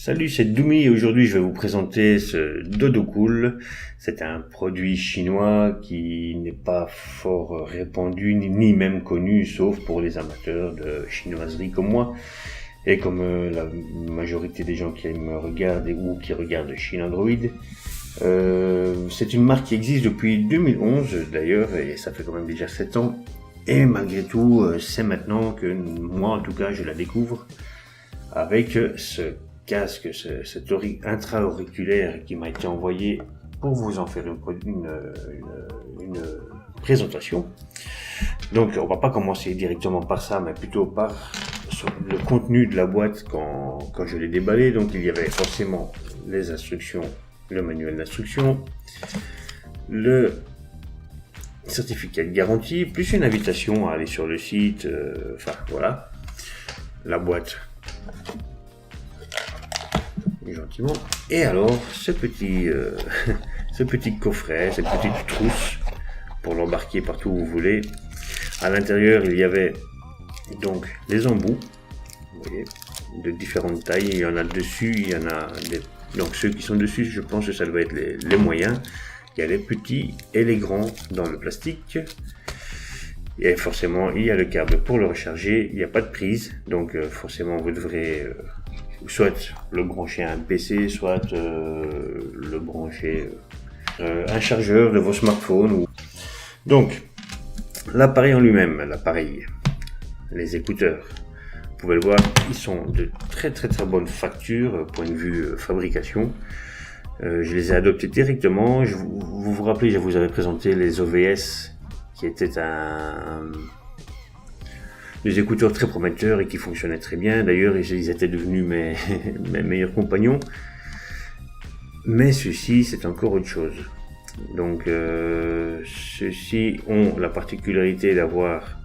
Salut, c'est Doumi et aujourd'hui je vais vous présenter ce Dodo Cool. C'est un produit chinois qui n'est pas fort répandu ni même connu sauf pour les amateurs de chinoiserie comme moi et comme la majorité des gens qui me regardent ou qui regardent Chine Android. C'est une marque qui existe depuis 2011 d'ailleurs et ça fait quand même déjà 7 ans. Et malgré tout, c'est maintenant que moi en tout cas je la découvre avec ce casque, cet intra-auriculaire qui m'a été envoyé pour vous en faire une présentation. Donc on va pas commencer directement par ça, mais plutôt par le contenu de la boîte quand je l'ai déballé. Donc il y avait forcément les instructions, le manuel d'instruction, le certificat de garantie, plus une invitation à aller sur le site, enfin voilà, la boîte gentiment. Et alors ce petit ce petit coffret, cette petite trousse pour l'embarquer partout où vous voulez. À l'intérieur il y avait donc les embouts, vous voyez, de différentes tailles. Il y en a dessus, il y en a donc ceux qui sont dessus, je pense que ça doit être les moyens. Il y a les petits et les grands dans le plastique. Et forcément il y a le câble pour le recharger. Il n'y a pas de prise, donc forcément vous devrez soit le brancher à un PC, soit le brancher un chargeur de vos smartphones. Donc, l'appareil en lui-même, les écouteurs, vous pouvez le voir, ils sont de très bonne facture, point de vue fabrication. Je les ai adoptés directement. Vous vous rappelez, je vous avais présenté les OVS, qui étaient des écouteurs très prometteurs et qui fonctionnaient très bien. D'ailleurs, ils étaient devenus mes meilleurs compagnons. Mais ceux-ci, c'est encore autre chose. Donc, ceux-ci ont la particularité d'avoir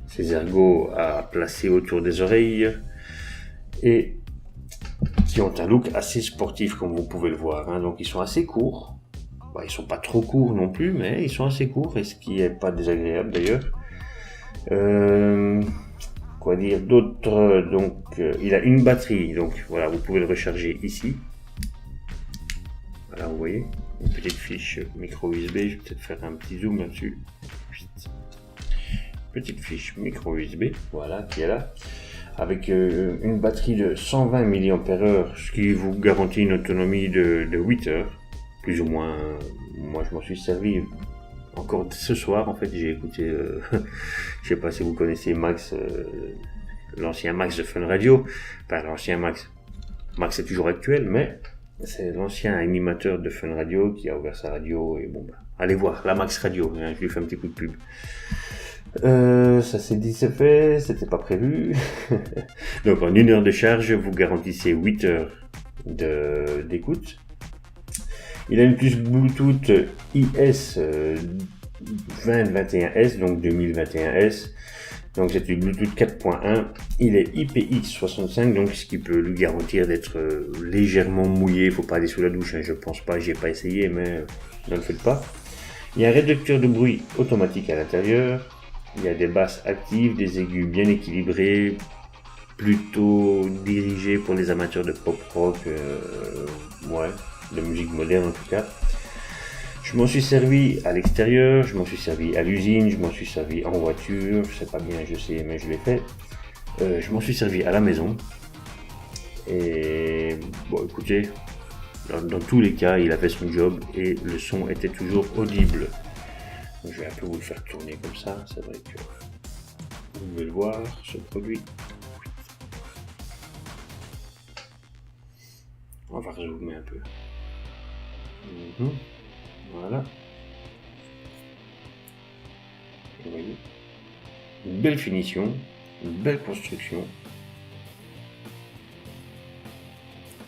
ces ergots à placer autour des oreilles et qui ont un look assez sportif, comme vous pouvez le voir. Hein. Donc, ils sont assez courts. Bah, ils sont pas trop courts non plus, mais ils sont assez courts, et ce qui est pas désagréable d'ailleurs. Quoi dire d'autre? Donc il a une batterie, donc voilà, vous pouvez le recharger ici. Voilà, vous voyez, une petite fiche micro USB. Je vais peut-être faire un petit zoom là-dessus. Petite fiche micro USB, voilà, qui est là, avec une batterie de 120 mAh, ce qui vous garantit une autonomie de 8 heures, plus ou moins. Moi je m'en suis servi encore ce soir. En fait, j'ai écouté, je sais pas si vous connaissez Max, l'ancien Max de Fun Radio. Enfin, l'ancien Max est toujours actuel, mais c'est l'ancien animateur de Fun Radio qui a ouvert sa radio. Et bon, allez voir la Max Radio, hein, je lui fais un petit coup de pub. Ça s'est dit, c'est fait, c'était pas prévu. Donc en 1 heure de charge, vous garantissez 8 heures d'écoute. Il a une puce Bluetooth IS 2021S, donc 2021S. Donc c'est une Bluetooth 4.1. Il est IPX65, donc ce qui peut lui garantir d'être légèrement mouillé. Il faut pas aller sous la douche, hein, je pense pas, j'ai pas essayé, mais ne le faites pas. Il y a un réducteur de bruit automatique à l'intérieur. Il y a des basses actives, des aigus bien équilibrés, plutôt dirigés pour les amateurs de pop rock, de musique moderne en tout cas. Je m'en suis servi à l'extérieur, je m'en suis servi à l'usine, je m'en suis servi en voiture, c'est pas bien, je sais, mais je l'ai fait. Je m'en suis servi à la maison. Et bon, écoutez, dans tous les cas, il a fait son job et le son était toujours audible. Donc, je vais un peu vous le faire tourner comme ça, c'est vrai que vous pouvez le voir, ce produit. On va rezoomer un peu. Voilà. Vous voyez, une belle finition, une belle construction.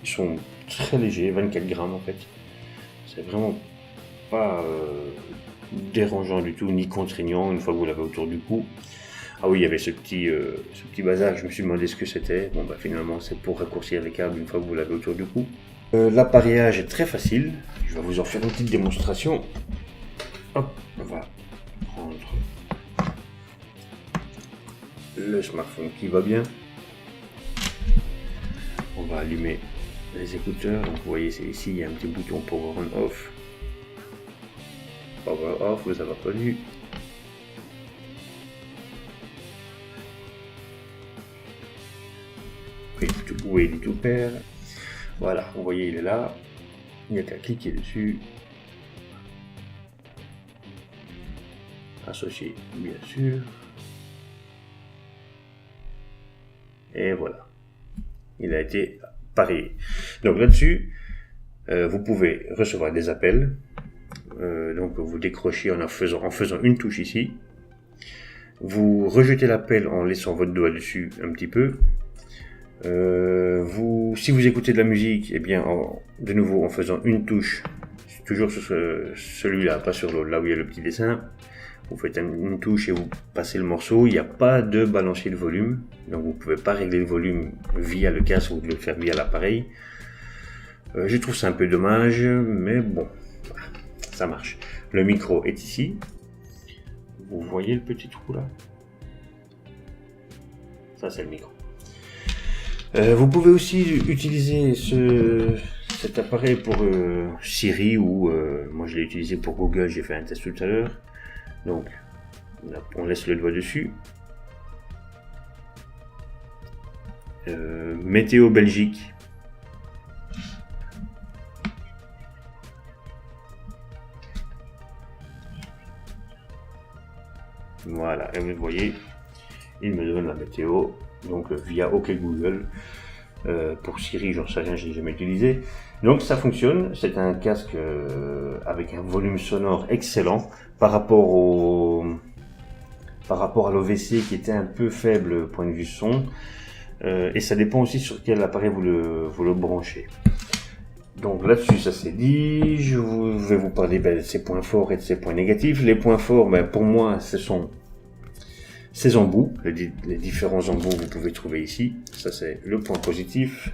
Ils sont très légers, 24 grammes en fait. C'est vraiment pas dérangeant du tout, ni contraignant une fois que vous l'avez autour du cou. Ah oui, il y avait ce petit bazar, je me suis demandé ce que c'était. Bon bah finalement c'est pour raccourcir les câbles une fois que vous l'avez autour du cou. L'appareillage est très facile, je vais vous en faire une petite démonstration. Hop, on va prendre le smartphone qui va bien. on va allumer les écouteurs. Donc vous voyez, c'est ici, il y a un petit bouton power on off. Power off, vous avez reconnu. Où est du tout père. Voilà, vous voyez, il est là. Il n'y a qu'à cliquer dessus. Associé, bien sûr. Et voilà. Il a été parié. Donc là-dessus, vous pouvez recevoir des appels. Donc vous décrochez en faisant une touche ici. Vous rejetez l'appel en laissant votre doigt dessus un petit peu. Si vous écoutez de la musique, eh bien, de nouveau en faisant une touche, toujours sur celui-là, pas sur l'autre, là où il y a le petit dessin, vous faites une touche et vous passez le morceau. Il n'y a pas de balancier de volume, donc vous ne pouvez pas régler le volume via le casque, vous devez le faire via l'appareil. Je trouve ça un peu dommage, mais bon, ça marche. Le micro est ici. Vous voyez le petit trou là? Ça, c'est le micro. Vous pouvez aussi utiliser cet appareil pour Siri ou moi je l'ai utilisé pour Google, j'ai fait un test tout à l'heure. Donc on laisse le doigt dessus. Météo Belgique. Voilà, et vous voyez, il me donne la météo. Donc via OK Google. Pour Siri, j'en sais rien, je l'ai jamais utilisé. Donc ça fonctionne, c'est un casque avec un volume sonore excellent par rapport à l'OVC qui était un peu faible point de vue son. Et ça dépend aussi sur quel appareil vous le branchez. Donc là-dessus, ça c'est dit. Je vais vous parler de ses points forts et de ses points négatifs. Les points forts, pour moi, ce sont ces embouts, les différents embouts que vous pouvez trouver ici. Ça c'est le point positif.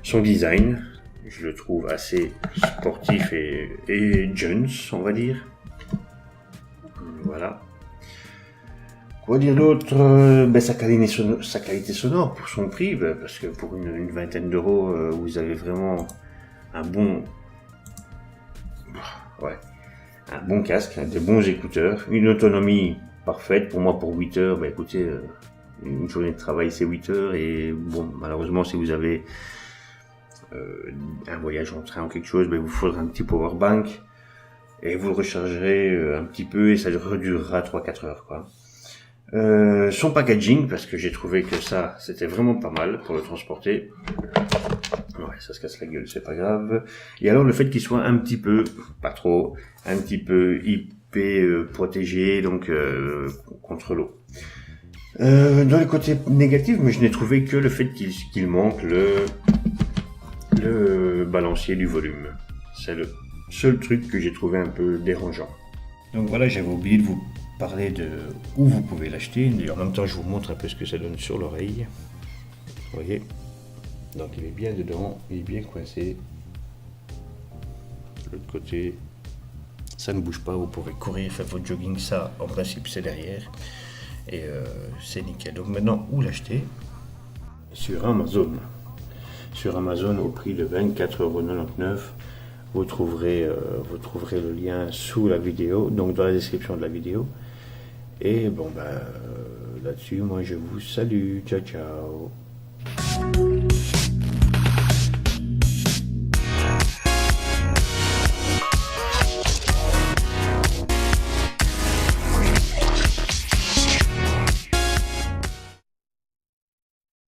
Son design, je le trouve assez sportif et Jones, on va dire. Voilà. Quoi dire d'autre? Sa qualité sonore pour son prix, parce que pour une vingtaine d'euros, vous avez vraiment un bon casque, des bons écouteurs, une autonomie parfaite. Pour moi, pour 8 heures, écoutez, une journée de travail c'est 8 heures, et bon, malheureusement si vous avez un voyage en train ou quelque chose, il vous faudra un petit power bank et vous le rechargerez un petit peu et ça redurera 3-4 heures quoi. Son packaging, parce que j'ai trouvé que ça c'était vraiment pas mal pour le transporter. Ouais, ça se casse la gueule, c'est pas grave. Et alors le fait qu'il soit un petit peu, pas trop, un petit peu protégé, donc contre l'eau. Dans les côtés négatifs, mais je n'ai trouvé que le fait qu'il manque le balancier du volume. C'est le seul truc que j'ai trouvé un peu dérangeant. Donc voilà, j'avais oublié de vous parler de où vous pouvez l'acheter. Et en même temps, je vous montre un peu ce que ça donne sur l'oreille. Vous voyez, donc il est bien dedans, il est bien coincé. De l'autre côté, ça ne bouge pas, vous pouvez courir, faire votre jogging, ça en principe c'est derrière. Et c'est nickel. Donc maintenant, où l'acheter? Sur Amazon. Sur Amazon au prix de 24,99 €. Vous trouverez le lien sous la vidéo, donc dans la description de la vidéo. Et bon là-dessus, moi je vous salue. Ciao ciao.